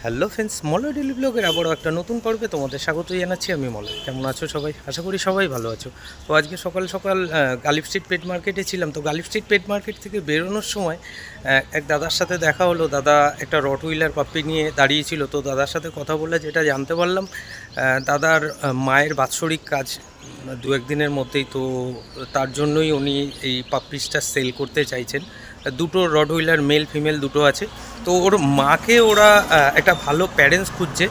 Hello friends, Malay daily ব্লগের আবারও একটা নতুন পর্বে তোমাদের স্বাগত জানাচ্ছি। আমি মলয়। কেমন আছো সবাই? আশা করি সবাই ভালো আছো। তো আজকে সকাল সকাল গালিব স্ট্রিট পেট মার্কেটে ছিলাম। তো গালিব স্ট্রিট পেট মার্কেট থেকে বেরোনোর সময় এক দাদার সাথে দেখা হলো। দাদা একটা রটউইলার পাপ্পি নিয়ে দাঁড়িয়েছিল। তো দাদার সাথে কথা বলে যেটা জানতে পারলাম, দাদার মায়ের বাৎসরিক কাজ দু একদিনের মধ্যেই, তো তার জন্যই উনি এই পাপ্পিসটা সেল করতে চাইছেন। দুটো রটউইলার মেল ফিমেল দুটো আছে। তো ওর মাকে ওরা একটা ভালো প্যারেন্টস খুঁজছে,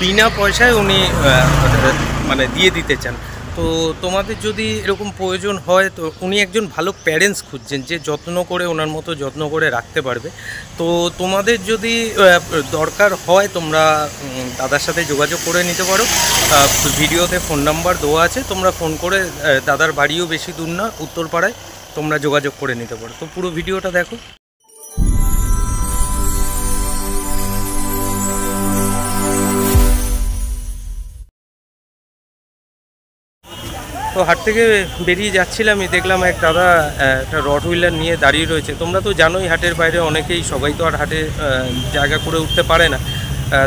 বিনা পয়সায় উনি মানে দিয়ে দিতে চান। তো তোমাদের যদি এরকম প্রয়োজন হয়, তো উনি একজন ভালো প্যারেন্টস খুঁজছেন যে যত্ন করে ওনার মতো যত্ন করে রাখতে পারবে। তো তোমাদের যদি দরকার হয়, তোমরা দাদার সাথে যোগাযোগ করে নিতে পারো। ভিডিওতে ফোন নাম্বার দেওয়া আছে, তোমরা ফোন করে, দাদার বাড়িও বেশি দূর না, উত্তরপাড়ায়, তোমরা যোগাযোগ করে নিতে পারো। তো পুরো ভিডিওটা দেখো। তো হাট থেকে বেরিয়ে যাচ্ছিলামই, দেখলাম এক দাদা একটা রটউইলার নিয়ে দাঁড়িয়ে রয়েছে। তোমরা তো জানোই হাটের বাইরে অনেকেই, সবাই তো আর হাটে জায়গা করে উঠতে পারে না।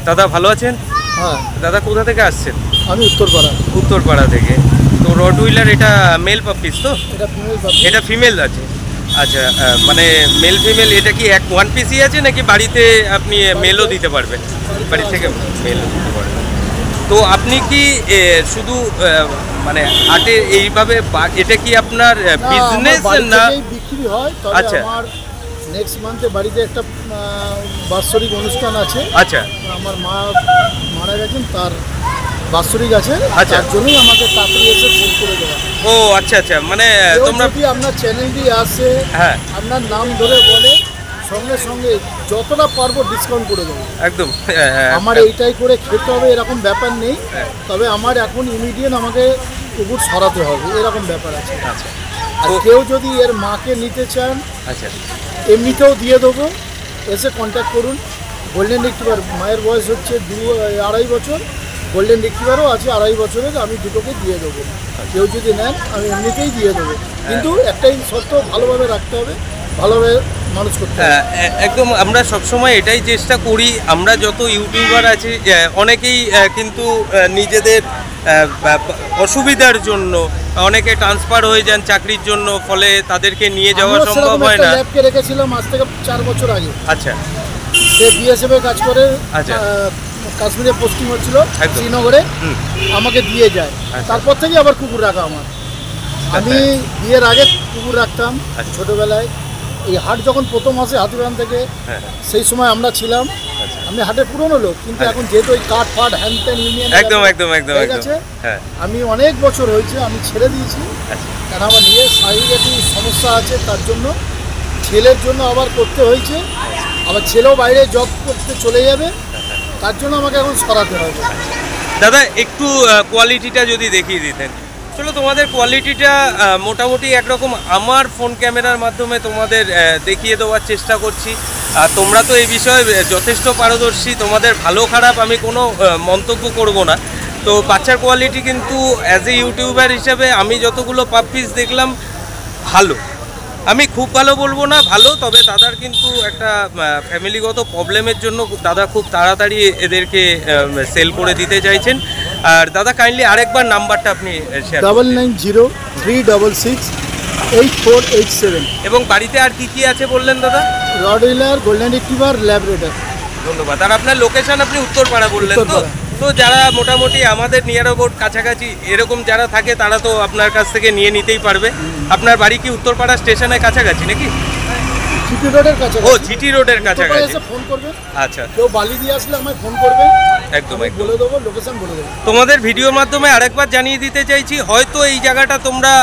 দাদা ভালো আছেন? হ্যাঁ। দাদা কোথা থেকে আসছেন? আমি উত্তরপাড়া থেকে। তো রটউইলার এটা মেল পাপ্পিস তো? এটা ফিমেল আছে। আচ্ছা, মানে মেল ফিমেল এটা কি ওয়ান পিসই আছে নাকি বাড়িতে আপনি মেলও দিতে পারবেন? বাড়ি থেকে মেলও দিতে পারবেন। তো আপনি কি শুধু মানে হাটে এইভাবে, এটা কি আপনার বিজনেস না বিক্রি হয়? আচ্ছা, আমার নেক্সট মান্থে বাড়িতে একটা বাৎসরিক অনুষ্ঠান আছে। আচ্ছা, আমার মা মারা গেছেন, তার বাৎসরিক আছে। আচ্ছা, তার জন্যই আমাকে তাড়াতাড়ি এসে ফোন করে দেওয়া। ও আচ্ছা আচ্ছা, মানে তোমরা যদি আপনার চ্যানেলটি আসে, হ্যাঁ, আপনার নাম ধরে বলে, সঙ্গে সঙ্গে যতটা পারবো ডিসকাউন্ট করে দেবো। একদম। আমার এইটাই করে খেতে হবে এরকম ব্যাপার নেই, তবে আমার এখন ইমিডিয়েট আমাকে কুকুর সরাতে হবে, এরকম ব্যাপার আছে। আচ্ছা, আর কেউ যদি এর মাকে নিতে চান, আচ্ছা, এমনিতেও দিয়ে দেবো, এসে কন্ট্যাক্ট করুন। গোল্ডেন রিট্রিভার মায়ের বয়স হচ্ছে 2-2.5 বছর, গোল্ডেন রিট্রিভারও আছে 2.5 বছরের, আমি দুটোকে দিয়ে দেবো। কেউ যদি নেন আমি এমনিতেই দিয়ে দেবো, কিন্তু একটাই শর্ত, ভালোভাবে রাখতে হবে, ভালোভাবে মানুষ করতে হবে। একদম। আমরা সবসময় এটাই চেষ্টা করি, আমরা যত ইউটিউবার আছি অনেকেই কিন্তু নিজেদের অসুবিধার জন্য অনেকে ট্রান্সফার হয়ে যান চাকরির জন্য, ফলে তাদেরকে নিয়ে যাওয়া সম্ভব হয় না। ল্যাবকে রেখেছিলাম আজ থেকে 4 বছর আগে। আচ্ছা, সে বিএসএফ এ কাজ করে। আচ্ছা, কাশ্মীরে পোস্টিং হচ্ছিল শ্রীনগরে, আমাকে দিয়ে যায়। তারপর থেকে আবার কুকুর রাখা আমার। আমি বিয়ের আগে কুকুর রাখতাম ছোটবেলায়। এই হাট যখন প্রথম আসে হাতিবাগান থেকে, সেই সময় আমরা ছিলাম। আমি হাটের পুরনো লোক, কিন্তু এখন যেহেতু ওই কাঠ ফাট হ্যান্ড ত্যান ইউনিয়ন একদম একদম একদম গেছে, আমি অনেক বছর হয়েছে আমি ছেড়ে দিয়েছি। কারণ আমার নিজের শারীরিক একটু সমস্যা আছে, তার জন্য ছেলের জন্য আবার করতে হয়েছে। আবার ছেলেও বাইরে জব করতে চলে যাবে, তার জন্য আমাকে এখন সরাতে হবে। দাদা একটু কোয়ালিটিটা যদি দেখিয়ে দিতেন। চলো, তোমাদের কোয়ালিটিটা মোটামুটি একরকম, আমার ফোন ক্যামেরার মাধ্যমে তোমাদের দেখিয়ে দেওয়ার চেষ্টা করছি। আর তোমরা তো এই বিষয়ে যথেষ্ট পারদর্শী, তোমাদের ভালো খারাপ আমি কোনো মন্তব্য করব না। তো বাচ্চার কোয়ালিটি কিন্তু অ্যাজ এ ইউটিউবার হিসাবে আমি যতগুলো পাপ্পিস দেখলাম ভালো, আমি খুব ভালো বলবো না, ভালো। তবে দাদার কিন্তু একটা ফ্যামিলিগত প্রবলেমের জন্য দাদা খুব তাড়াতাড়ি এদেরকে সেল করে দিতে চাইছেন। আর দাদা কাইন্ডলি আরেকবার নাম্বারটা আপনি শেয়ার করুন। 9903668487। এবং বাড়িতে আর কি কি আছে বললেন দাদা? Rottweiler, golden retriever, Labrador. ধন্যবাদ। আর আপনার লোকেশন আপনি উত্তরপাড়া বললেন তো? তো যারা মোটামুটি আমাদের নিয়ার অ্যাবাউট কাছাকাছি এরকম যারা থাকে, তারা তো আপনার কাছ থেকে নিয়ে নিতেই পারবে। আপনার বাড়ি কি উত্তরপাড়া স্টেশনের কাছাকাছি নাকি? জিটি রোডের কাছাকাছি। ও, জিটি রোডের কাছাকাছি। ফোন করবেন। আচ্ছা, কেউ বালি দিয়ে আসলে আমায় ফোন করবেন, একদম একদম বলে দেবো, লোকেশন বলে দেবো। তোমাদের ভিডিওর মাধ্যমে আরেকবার জানিয়ে দিতে চাইছি, হয়তো এই জায়গাটা তোমরা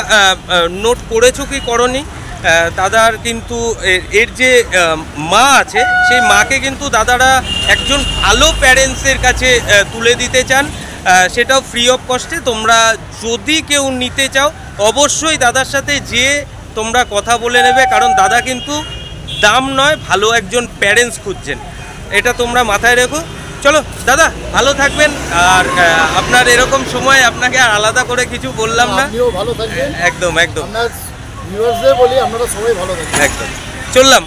নোট করেছো কি করনি, দাদার কিন্তু এর যে মা আছে, সেই মাকে কিন্তু দাদারা একজন ভালো প্যারেন্টসের কাছে তুলে দিতে চান, সেটাও ফ্রি অফ কস্টে। তোমরা যদি কেউ নিতে চাও, অবশ্যই দাদার সাথে যেয়ে তোমরা কথা বলে নেবে, কারণ দাদা কিন্তু দাম নয়, ভালো একজন প্যারেন্টস খুঁজছেন, এটা তোমরা মাথায় রেখো। চলো দাদা, ভালো থাকবেন। আর আপনার এরকম সময় আপনাকে আর আলাদা করে কিছু বললাম না। আপনিও ভালো থাকবেন। একদম একদম। আপনার ভিউয়ার্সদের বলি আপনারা সবাই ভালো থাকবেন। একদম। চললাম।